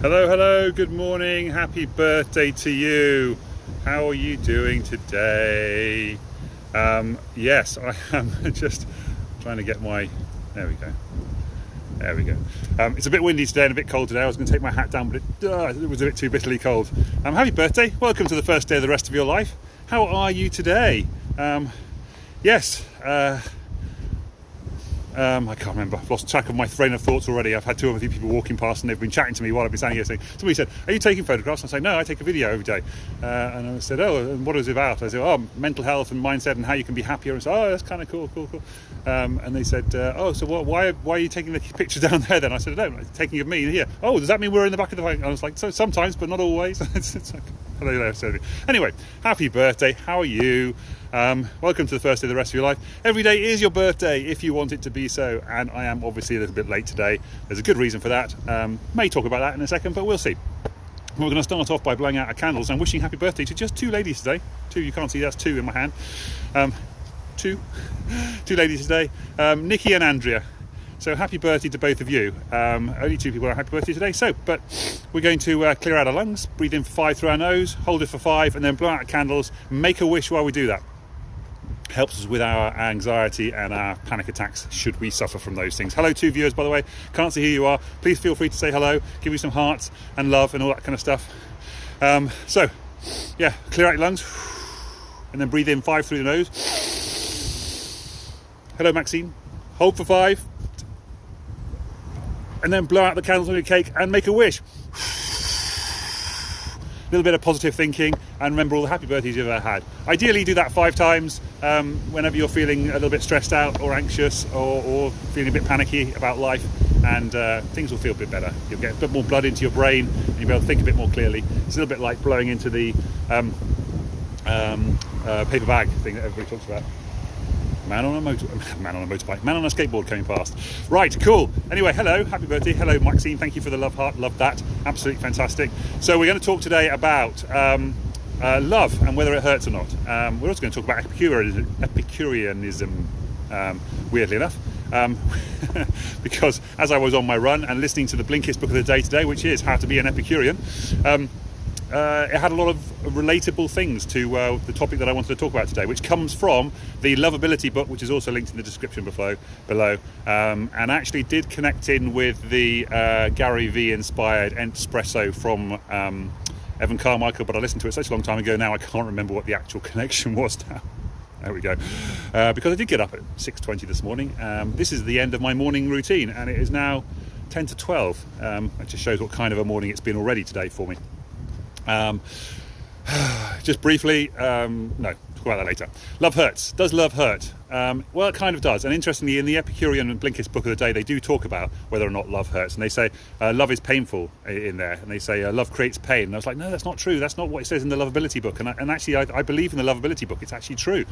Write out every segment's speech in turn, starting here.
Hello, good morning, happy birthday to you. How are you doing today? Yes, I am just trying to get my, there we go. It's a bit windy today and a bit cold today. I was going to take my hat down, but it was a bit too bitterly cold. Happy birthday, welcome to the first day of the rest of your life. How are you today? I can't remember. I've lost track of my train of thoughts already. I've had two other people walking past and they've been chatting to me while I've been standing here saying, somebody said, are you taking photographs? I say, no, I take a video every day. And I said, oh, and what is it about? I said, oh, mental health and mindset and how you can be happier. And I said, oh, that's kind of cool. And they said, oh, so why are you taking the picture down there then? I said, no, I'm taking of me here. Oh, does that mean we're in the back of the phone? I was like, so sometimes, but not always. It's like, anyway, happy birthday. How are you? Welcome to the first day of the rest of your life. Every day is your birthday if you want it to be so, and I am obviously a little bit late today. There's a good reason for that. May talk about that in a second, but we'll see. We're going to start off by blowing out our candles and wishing happy birthday to just two ladies today. Two, you can't see, that's two in my hand. Two ladies today, Nicky and Andrea. So happy birthday to both of you. Only two people are happy birthday today. But we're going to clear out our lungs, breathe in for 5 through our nose, hold it for 5, and then blow out our candles. Make a wish while we do that. Helps us with our anxiety and our panic attacks should we suffer from those things. Hello, two viewers, by the way. Can't see who you are. Please feel free to say hello. Give me some hearts and love and all that kind of stuff. Clear out your lungs and then breathe in 5 through the nose. Hello, Maxine. Hold for 5. And then blow out the candles on your cake and make a wish. A little bit of positive thinking and remember all the happy birthdays you've ever had. Ideally do that 5 times whenever you're feeling a little bit stressed out or anxious or feeling a bit panicky about life, and things will feel a bit better. You'll get a bit more blood into your brain and you'll be able to think a bit more clearly. It's a little bit like blowing into the paper bag thing that everybody talks about. Man on a motorbike, man on a skateboard coming past. Right, cool. Anyway, hello, happy birthday. Hello, Maxine. Thank you for the love heart. Love that. Absolutely fantastic. So we're going to talk today about love and whether it hurts or not. We're also going to talk about Epicureanism, weirdly enough. Because as I was on my run and listening to the Blinkist book of the day today, which is How to Be an Epicurean, it had a lot of relatable things to the topic that I wanted to talk about today, which comes from the Loveability book, which is also linked in the description below, and actually did connect in with the Gary V inspired Ent-spresso from Evan Carmicheal, but I listened to it such a long time ago now I can't remember what the actual connection was now. There we go. Because I did get up at 6:20 this morning. This is the end of my morning routine and it is now 10 to 12. It just shows what kind of a morning it's been already today for me. Just briefly, no, talk about that later. Love hurts. Does love hurt? Well, it kind of does. And interestingly, in the Epicurean and Blinkist book of the day, they do talk about whether or not love hurts. And they say love is painful in there. And they say love creates pain. And I was like, no, that's not true. That's not what it says in the Loveability book. And actually, I believe in the Loveability book. It's actually true.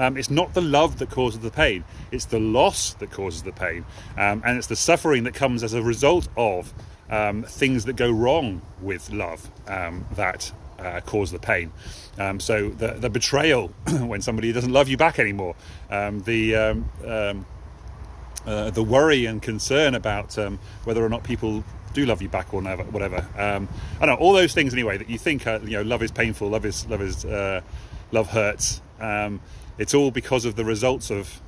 It's not the love that causes the pain. It's the loss that causes the pain. And it's the suffering that comes as a result of things that go wrong with love that cause the pain. So the betrayal when somebody doesn't love you back anymore, the worry and concern about whether or not people do love you back or never, whatever. I don't know, all those things anyway that you think love is painful, love hurts. It's all because of the results of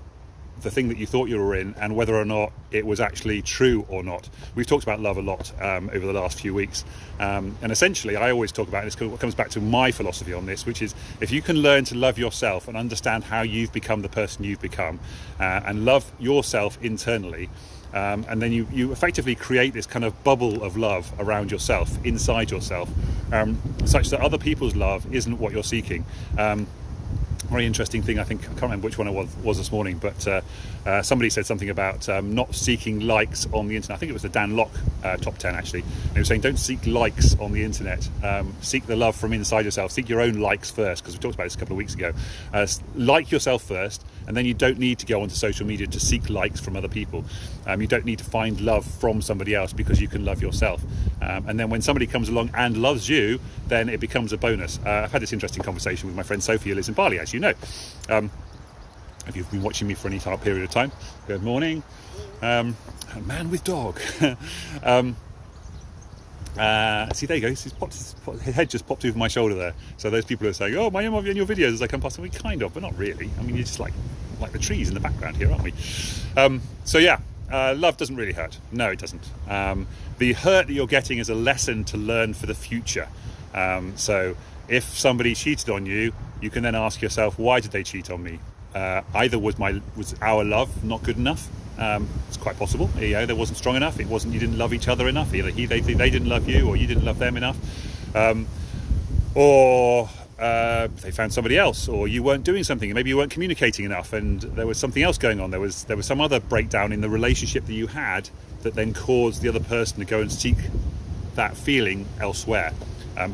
the thing that you thought you were in and whether or not it was actually true or not. We've talked about love a lot over the last few weeks, and essentially I always talk about, and it comes back to my philosophy on this, which is if you can learn to love yourself and understand how you've become the person you've become, and love yourself internally, and then you effectively create this kind of bubble of love around yourself, inside yourself, such that other people's love isn't what you're seeking. Very interesting thing, I can't remember which one it was this morning, but somebody said something about not seeking likes on the internet. I think it was the Dan Locke top 10 actually. And he was saying don't seek likes on the internet, seek the love from inside yourself, seek your own likes first, because we talked about this a couple of weeks ago. Like yourself first, and then you don't need to go onto social media to seek likes from other people. You don't need to find love from somebody else because you can love yourself. And then when somebody comes along and loves you, then it becomes a bonus. I've had this interesting conversation with my friend Sophie, who lives in Bali, as you know. If you've been watching me for any period of time, good morning. A man with dog. See, there you go. His head just popped over my shoulder there. So those people are saying, "Oh, I am in your videos as I come past." And we kind of, but not really. I mean, you're just like the trees in the background here, aren't we? So yeah, love doesn't really hurt. No, it doesn't. The hurt that you're getting is a lesson to learn for the future. So if somebody cheated on you, you can then ask yourself, why did they cheat on me? Either was our love not good enough? It's quite possible. There wasn't strong enough. It wasn't. You didn't love each other enough. Either they didn't love you, or you didn't love them enough, or they found somebody else, or you weren't doing something. Maybe you weren't communicating enough, and there was something else going on. There was some other breakdown in the relationship that you had that then caused the other person to go and seek that feeling elsewhere.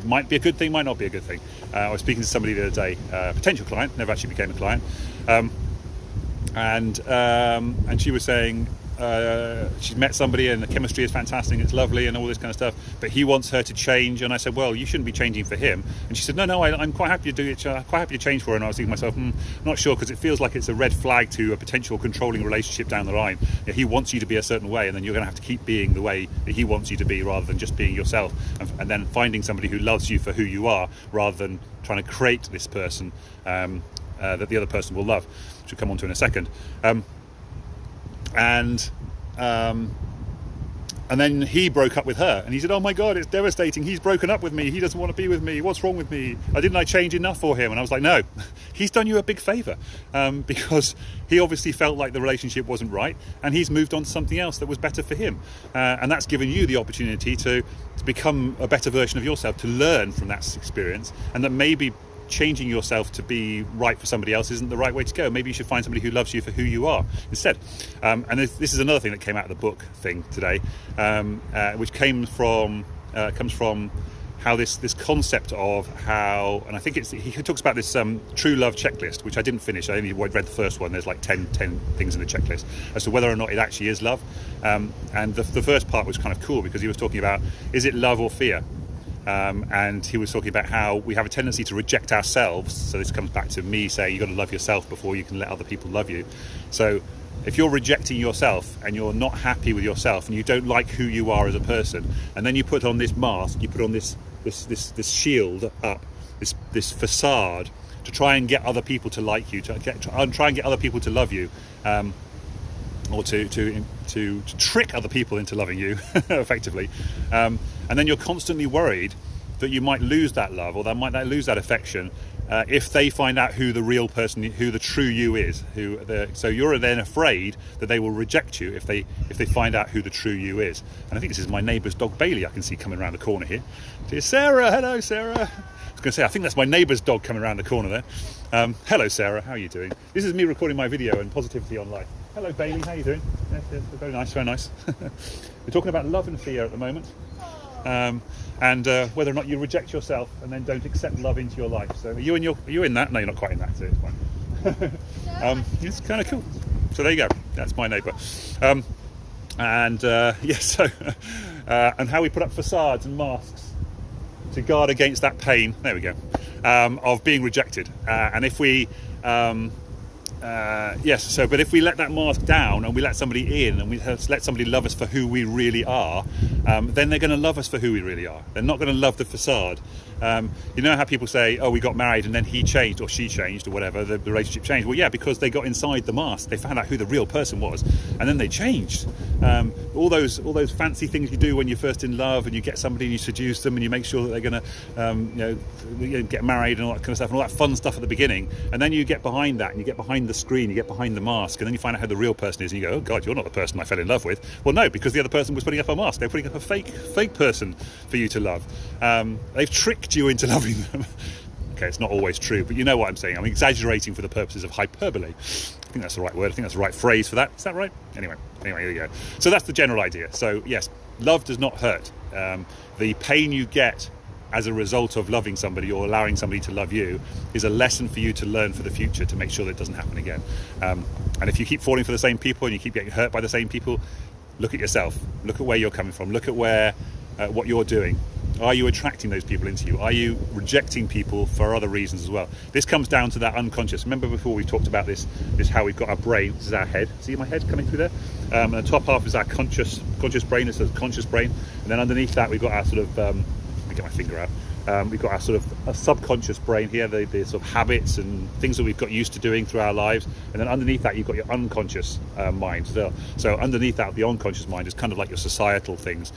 Might be a good thing, might not be a good thing. I was speaking to somebody the other day, a potential client, never actually became a client, and she was saying she's met somebody and the chemistry is fantastic, it's lovely and all this kind of stuff, but he wants her to change. And I said, well, you shouldn't be changing for him. And she said, no, I'm quite happy to do it, quite happy to change for her. And I was thinking to myself, not sure, because it feels like it's a red flag to a potential controlling relationship down the line. He wants you to be a certain way, and then you're going to have to keep being the way that he wants you to be, rather than just being yourself, and then finding somebody who loves you for who you are, rather than trying to create this person that the other person will love, which we'll come on to in a second. And then he broke up with her, and he said, oh my God, it's devastating. He's broken up with me. He doesn't want to be with me. What's wrong with me? Didn't I change enough for him? And I was like, no, he's done you a big favor, because he obviously felt like the relationship wasn't right, and he's moved on to something else that was better for him. And that's given you the opportunity to become a better version of yourself, to learn from that experience, and that maybe changing yourself to be right for somebody else isn't the right way to go. Maybe you should find somebody who loves you for who you are instead. And this is another thing that came out of the book thing today, which comes from how this concept of how, and I think he talks about this true love checklist, which I didn't finish. I only read the first one. There's like 10 things in the checklist as to whether or not it actually is love. And the first part was kind of cool, because he was talking about, is it love or fear? And he was talking about how we have a tendency to reject ourselves. So this comes back to me saying you've got to love yourself before you can let other people love you. So if you're rejecting yourself and you're not happy with yourself and you don't like who you are as a person, and then you put on this mask, you put on this shield up, this facade, to try and get other people to like you, try and get other people to love you, or to trick other people into loving you, effectively, and then you're constantly worried that you might lose that love, or might lose that affection, if they find out who the real person, who the true you is. So you're then afraid that they will reject you if they find out who the true you is. And I think this is my neighbour's dog Bailey I can see coming around the corner here. Dear Sarah, hello Sarah. I was going to say, I think that's my neighbour's dog coming around the corner there. Hello Sarah, how are you doing? This is me recording my video and positivity on life. Hello Bailey, how are you doing? Yes, very nice, very nice. We're talking about love and fear at the moment, and whether or not you reject yourself and then don't accept love into your life. So are you in that? No, you're not quite in that, so it's fine. It's kind of cool. So there you go, that's my neighbour. And how we put up facades and masks to guard against that pain, there we go, of being rejected. And if we but if we let that mask down and we let somebody in and we let somebody love us for who we really are, then they're going to love us for who we really are. They're not going to love the facade. You know how people say, oh, we got married and then he changed or she changed or whatever, the relationship changed. Well, yeah, because they got inside the mask, they found out who the real person was, and then they changed. All those fancy things you do when you're first in love, and you get somebody and you seduce them and you make sure that they're going to get married and all that kind of stuff, and all that fun stuff at the beginning, and then you get behind that and you get behind the screen, you get behind the mask, and then you find out who the real person is, and you go, oh God, you're not the person I fell in love with. Well, no, because the other person was putting up a mask. They're putting up a fake person for you to love. They've tricked you into loving them. Okay, it's not always true, but you know what I'm saying. I'm exaggerating for the purposes of hyperbole. I think that's the right word. I think that's the right phrase for that. Is that right? Anyway, here you go. So that's the general idea. So yes, love does not hurt. The pain you get as a result of loving somebody or allowing somebody to love you is a lesson for you to learn for the future, to make sure that it doesn't happen again. And if you keep falling for the same people and you keep getting hurt by the same people, look at yourself. Look at where you're coming from. Look at what you're doing. Are you attracting those people into you? Are you rejecting people for other reasons as well? This comes down to that unconscious. Remember before we talked about this how we've got our brain, this is our head. See my head coming through there? And the top half is our conscious brain. It's a conscious brain, and then underneath that we've got our sort of let me get my finger out. We've got our sort of a subconscious brain here, the sort of habits and things that we've got used to doing through our lives. And then underneath that, you've got your unconscious mind. So underneath that, the unconscious mind is kind of like your societal things.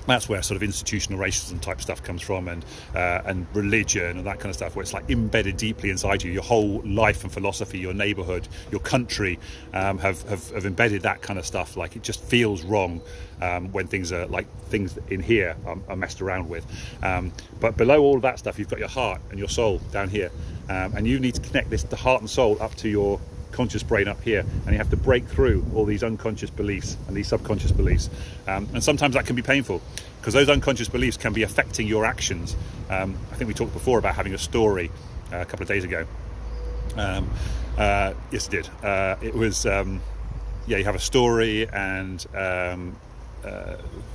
That's where sort of institutional racism type stuff comes from, and religion and that kind of stuff, where it's like embedded deeply inside you. Your whole life and philosophy, your neighbourhood, your country have embedded that kind of stuff. Like, it just feels wrong when things in here are messed around with. But below all of that stuff, you've got your heart and your soul down here, and you need to connect the heart and soul up to your conscious brain up here, and you have to break through all these unconscious beliefs and these subconscious beliefs, and sometimes that can be painful, because those unconscious beliefs can be affecting your actions. I think we talked before about having a story a couple of days ago. Yes, it did. It was you have a story, and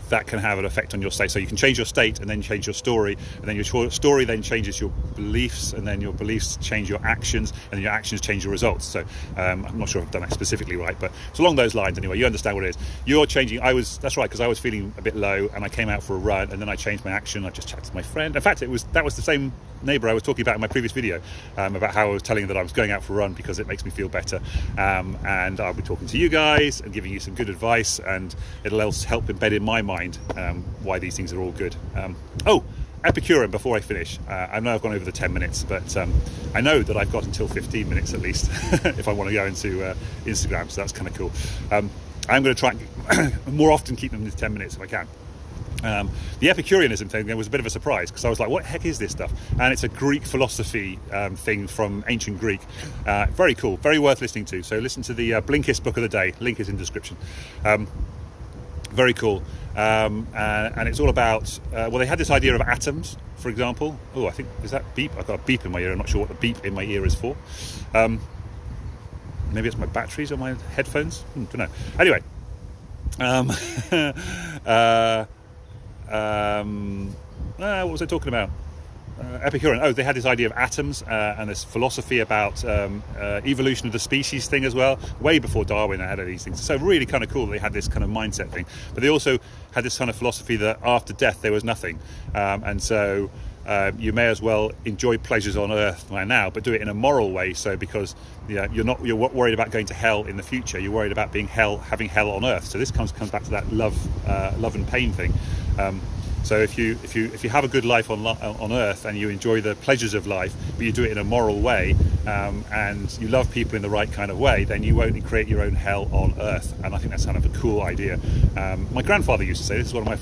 that can have an effect on your state. So you can change your state and then change your story, and then your story then changes your beliefs, and then your beliefs change your actions, and then your actions change your results. So I'm not sure if I've done that specifically right, but it's along those lines anyway. You understand what it is. You're changing. That's right, because I was feeling a bit low, and I came out for a run, and then I changed my action. I just chatted to my friend. In fact, that was the same neighbour I was talking about in my previous video, about how I was telling her that I was going out for a run because it makes me feel better, and I'll be talking to you guys and giving you some good advice, and it'll help embed in my mind why these things are all good. Epicurean, before I finish, I know I've gone over the 10 minutes, but I know that I've got until 15 minutes at least if I want to go into Instagram, so that's kind of cool. I'm going to try and more often keep them to 10 minutes if I can. The Epicureanism thing was a bit of a surprise, because I was like, what the heck is this stuff? And it's a Greek philosophy thing from ancient Greek. Very cool, very worth listening to. So listen to the Blinkist book of the day. Link is in the description. Very cool. And it's all about, they had this idea of atoms, for example. Oh, I think, is that beep? I've got a beep in my ear. I'm not sure what the beep in my ear is for. Maybe it's my batteries or my headphones. Don't know. Anyway. What was I talking about? Epicurean. They had this idea of atoms, and this philosophy about evolution of the species thing as well, way before Darwin had these things. So really kind of cool that they had this kind of mindset thing. But they also had this kind of philosophy that after death there was nothing, and so you may as well enjoy pleasures on earth right now, but do it in a moral way. So because you're worried about going to hell in the future, you're worried about having hell on earth. So this comes back to that love and pain thing. So if you have a good life on earth, and you enjoy the pleasures of life, but you do it in a moral way, and you love people in the right kind of way, then you won't create your own hell on earth. And I think that's kind of a cool idea. My grandfather used to say, this is one of my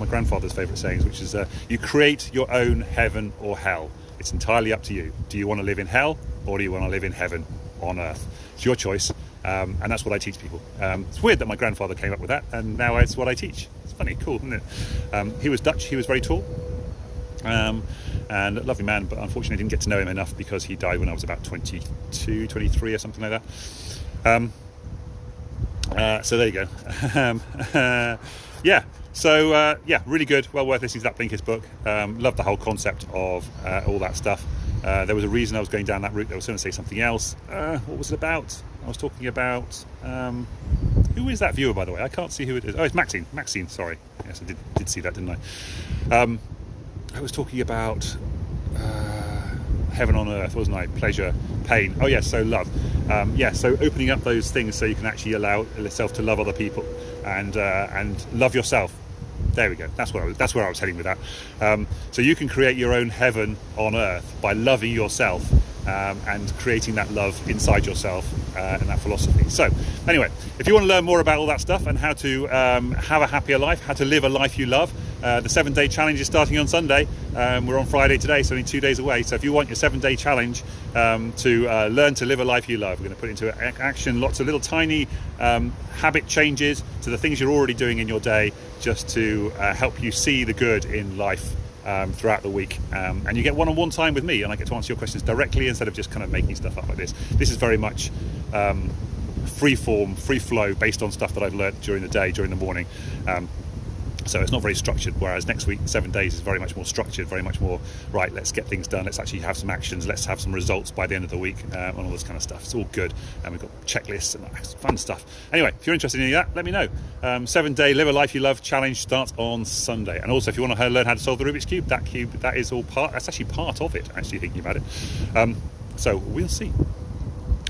grandfather's favourite sayings, which is, you create your own heaven or hell. It's entirely up to you. Do you want to live in hell, or do you want to live in heaven on earth? It's your choice. And that's what I teach people. It's weird that my grandfather came up with that, and now it's what I teach. It's funny, cool, isn't it? He was Dutch, he was very tall, and a lovely man, but unfortunately I didn't get to know him enough, because he died when I was about 22, 23 or something like that. So there you go. Really good, well worth listening to that Blinkist book. Love the whole concept of all that stuff. There was a reason I was going down that route. I was going to say something else. What was it about? I was talking about... who is that viewer, by the way? I can't see who it is. Oh, it's Maxine. Maxine, sorry. Yes, I did see that, didn't I? I was talking about heaven on earth, wasn't I? Pleasure, pain. Oh, yes, so love. So opening up those things so you can actually allow yourself to love other people and love yourself. There we go. That's where I was heading with that. So you can create your own heaven on earth by loving yourself, and creating that love inside yourself, and that philosophy. So anyway, if you want to learn more about all that stuff and how to have a happier life, how to live a life you love, the 7-day challenge is starting on Sunday. We're on Friday today, so only 2 days away. So if you want your 7-day challenge to learn to live a life you love, we're going to put into action lots of little tiny habit changes to the things you're already doing in your day, just to help you see the good in life throughout the week. And you get one-on-one time with me, and I get to answer your questions directly instead of just kind of making stuff up like this. This is very much free form, free flow, based on stuff that I've learned during the day, during the morning. So it's not very structured, whereas next week, 7 days, is very much more structured, very much more, right, let's get things done, let's actually have some actions, let's have some results by the end of the week, and all this kind of stuff. It's all good, and we've got checklists and fun stuff. Anyway, if you're interested in any of that, let me know. 7-day Live a Life You Love challenge starts on Sunday. And also, if you want to learn how to solve the Rubik's Cube, that is all that's actually part of it, actually, thinking about it. So we'll see.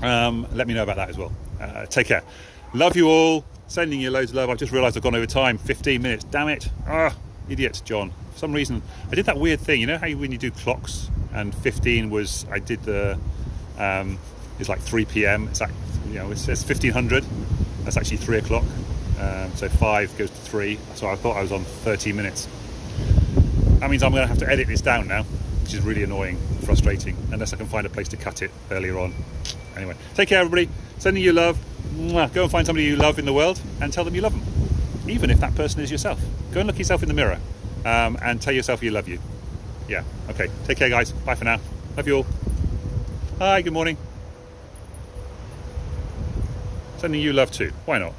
Let me know about that as well. Take care. Love you all. Sending you loads of love. I've just realised I've gone over time. 15 minutes. Damn it. Idiot, John. For some reason, I did that weird thing. You know how when you do clocks and 15 was, I did the, it's like 3 p.m. It's like, it says 1500. That's actually 3 o'clock. So 5 goes to 3. So I thought I was on 30 minutes. That means I'm going to have to edit this down now, which is really annoying, frustrating, unless I can find a place to cut it earlier on. Anyway, take care, everybody. Sending you love. Go and find somebody you love in the world and tell them you love them, even if that person is yourself. Go and look yourself in the mirror and tell yourself you love you. Yeah, okay. Take care, guys. Bye for now. Love you all. Hi, good morning. Sending you love too. Why not?